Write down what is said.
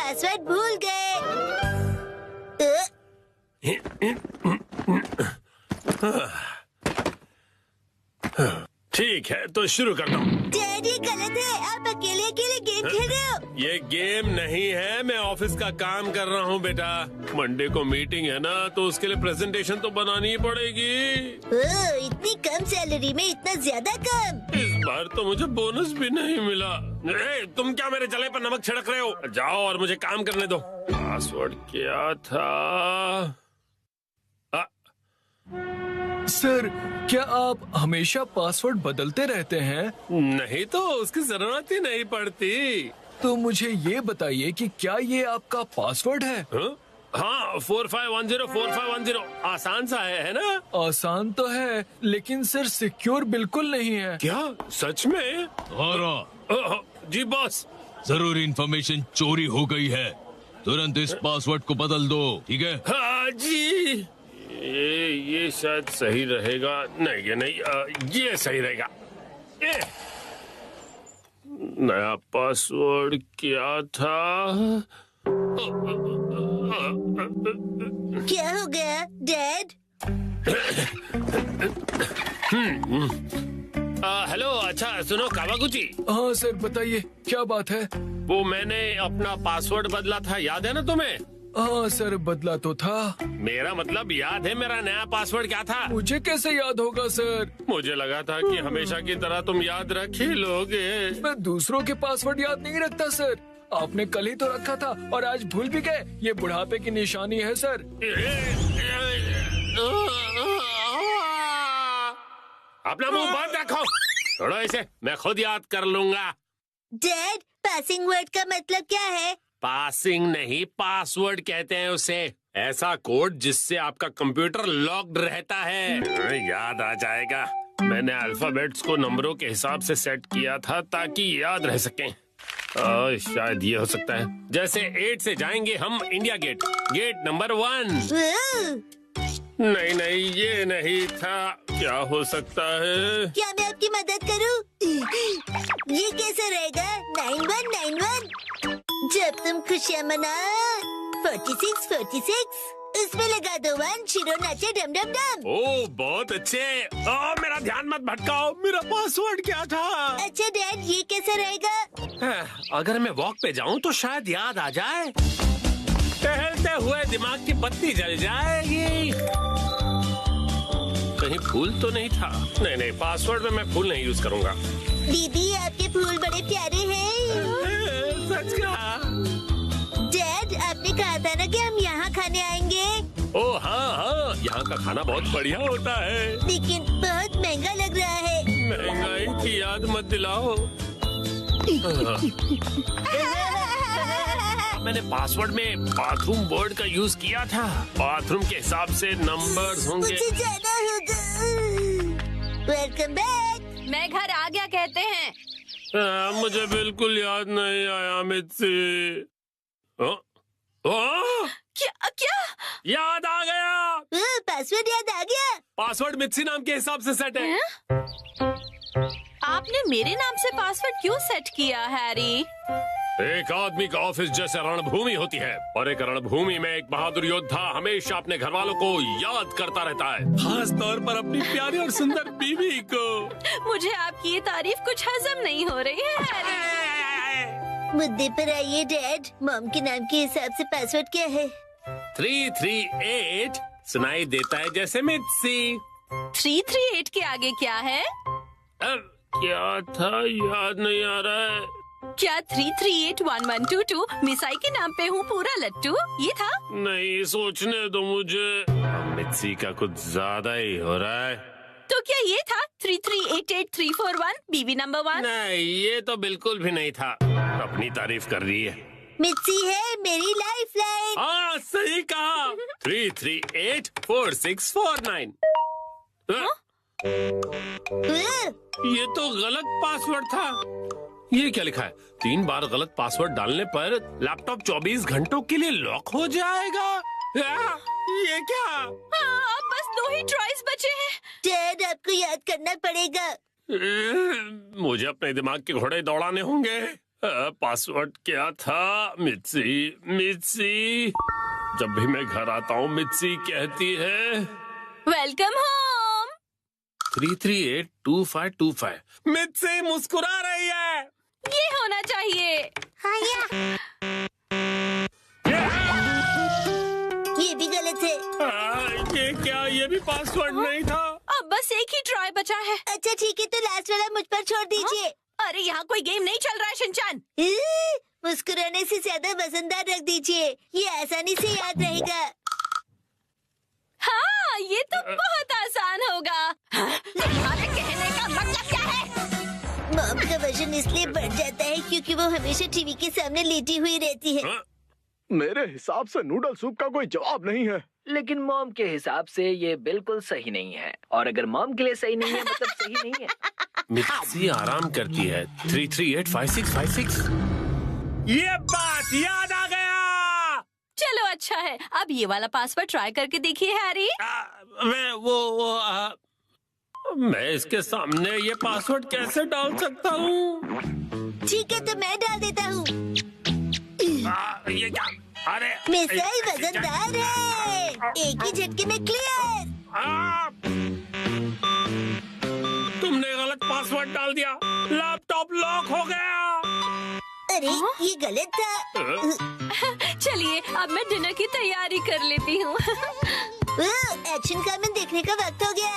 Password भूल गए। ठीक है तो शुरू करता हूँ। डैडी गलत है, आप अकेले अकेले गेम खेल रहे हो। ये गेम नहीं है, मैं ऑफिस का काम कर रहा हूँ बेटा। मंडे को मीटिंग है ना, तो उसके लिए प्रेजेंटेशन तो बनानी ही पड़ेगी। इतनी कम सैलरी में इतना ज्यादा काम। इस बार तो मुझे बोनस भी नहीं मिला। तुम क्या मेरे जले पर नमक छिड़क रहे हो? जाओ और मुझे काम करने दो। पासवर्ड क्या था? सर, क्या आप हमेशा पासवर्ड बदलते रहते हैं? नहीं तो उसकी जरूरत ही नहीं पड़ती। तो मुझे ये बताइए कि क्या ये आपका पासवर्ड है? हाँ, 45104510 आसान सा है ना? आसान तो है, लेकिन सर सिक्योर बिल्कुल नहीं है। क्या सच में? जी बॉस। जरूरी इंफॉर्मेशन चोरी हो गई है, तुरंत इस पासवर्ड को बदल दो, ठीक है? हाँ जी। ये शायद सही रहेगा। नहीं ये नहीं, ये सही रहेगा। नया पासवर्ड क्या था? क्या हो गया डैड? हेलो, अच्छा सुनो कावागुची। हाँ सर, बताइए क्या बात है? वो मैंने अपना पासवर्ड बदला था, याद है ना तुम्हें? हाँ सर, बदला तो था। मेरा मतलब याद है मेरा नया पासवर्ड क्या था? मुझे कैसे याद होगा सर? मुझे लगा था कि हमेशा की तरह तुम याद रख ही लोगे। मैं दूसरों के पासवर्ड याद नहीं रखता सर। आपने कल ही तो रखा था और आज भूल भी गए। ये बुढ़ापे की निशानी है सर। अपना मुंह बंद रखो। छोड़ो इसे, मैं खुद याद कर लूंगा। डैड, पासिंग वर्ड का मतलब क्या है? पासिंग नहीं, पासवर्ड कहते हैं उसे। ऐसा कोड जिससे आपका कंप्यूटर लॉक्ड रहता है। याद आ जाएगा। मैंने अल्फाबेट्स को नंबरों के हिसाब से सेट किया था ताकि याद रह सकें। शायद ये हो सकता है। जैसे 8 से जाएंगे हम इंडिया गेट, गेट नंबर 1। नहीं नहीं, ये नहीं था। क्या हो सकता है? क्या मैं आपकी मदद करूं? ये कैसे रहेगा? 9191। जब तुम खुशियाँ मना 46 उसमें लगा दो 1, शिरो नाचे डम डम डम। ओह बहुत अच्छे। मेरा ध्यान मत भटकाओ, मेरा पासवर्ड क्या था? अच्छा डैड, ये कैसे रहेगा? अगर मैं वॉक पे जाऊं तो शायद याद आ जाए। टहलते हुए दिमाग की बत्ती जल जाएगी। कहीं फूल तो नहीं था? नहीं नहीं, पासवर्ड में मैं फूल नहीं यूज करूंगा। दीदी, आपके फूल बड़े प्यारे हैं। सच कहा। डैड, आपने कहा था ना कि हम यहाँ खाने आएंगे। ओह हाँ हाँ, यहाँ का खाना बहुत बढ़िया होता है। लेकिन बहुत महंगा लग रहा है। महंगाई की याद मत दिलाओ। मैंने पासवर्ड में बाथरूम वर्ड का यूज किया था। बाथरूम के हिसाब से नंबर्स होंगे। मुझे जाना होगा। Welcome back. मैं घर आ गया कहते हैं। मुझे बिल्कुल याद नहीं आया मित्सी। क्या क्या? याद आ गया। पासवर्ड याद आ गया। पासवर्ड मित्सी नाम के हिसाब से सेट है। आपने मेरे नाम से पासवर्ड क्यों सेट किया हैरी? एक आदमी का ऑफिस जैसे रणभूमि होती है, और एक रणभूमि में एक बहादुर योद्धा हमेशा अपने घर वालों को याद करता रहता है, खास तौर पर अपनी प्यारी और सुंदर बीवी को। मुझे आपकी ये तारीफ कुछ हजम नहीं हो रही है हैरी। मुद्दे पर आइए डैड। मॉम के नाम के हिसाब से पासवर्ड क्या है? 338 सुनाई देता है जैसे मित्सी। 338 के आगे क्या है? क्या था, याद नहीं आ रहा है। क्या 3381122 मिसाई के नाम पे हूँ पूरा लट्टू, ये था? नहीं, सोचने दो मुझे। मित्सी का कुछ ज्यादा ही हो रहा है। तो क्या ये था 3388341 बीवी नंबर 1? नहीं, ये तो बिल्कुल भी नहीं था। अपनी तारीफ कर रही है। मिर्ची है मेरी लाइफ लाइन। हाँ सही कहा। 3384649। ये तो गलत पासवर्ड था। ये क्या लिखा है? 3 बार गलत पासवर्ड डालने पर लैपटॉप 24 घंटों के लिए लॉक हो जाएगा। ये क्या? अब बस 2 ही ट्राइज बचे हैं। डैड, आपको याद करना पड़ेगा। मुझे अपने दिमाग के घोड़े दौड़ाने होंगे। पासवर्ड क्या था? मित्सी मित्सी। जब भी मैं घर आता हूँ मित्सी कहती है वेलकम होम। 3382525। मित्सी मुस्कुरा रही है। ये होना चाहिए। ये भी गलत है। ये क्या? ये भी पासवर्ड नहीं था। अब बस एक ही ट्राई बचा है। अच्छा ठीक है, तो लास्ट वाला मुझ पर छोड़ दीजिए। अरे यहाँ कोई गेम नहीं चल रहा है शिनचान। मुस्कुराने से ज्यादा वजनदार रख दीजिए, ये आसानी से याद रहेगा। हाँ, ये तो बहुत आसान होगा। तुम्हारे कहने का मतलब क्या है? मॉम का वजन इसलिए बढ़ जाता है क्योंकि वो हमेशा टीवी के सामने लेटी हुई रहती है। मेरे हिसाब से नूडल सूप का कोई जवाब नहीं है। लेकिन मॉम के हिसाब से ये बिल्कुल सही नहीं है, और अगर मॉम के लिए सही नहीं है मतलब सही नहीं है। मित्सी आराम करती है। 3385656। ये बात याद आ गया। चलो अच्छा है, अब ये वाला पासवर्ड ट्राई करके देखिए हैरी। मैं इसके सामने ये पासवर्ड कैसे डाल सकता हूँ? ठीक है, तो मैं डाल देता हूँ। ये क्या? अरे मिसाइल वजनदार है, एक ही झटके में क्लियर। तुमने गलत पासवर्ड डाल दिया। लैपटॉप लॉक हो गया। अरे ये गलत था। चलिए अब मैं डिनर की तैयारी कर लेती हूँ। एक्शन कारमैन देखने का वक्त हो गया।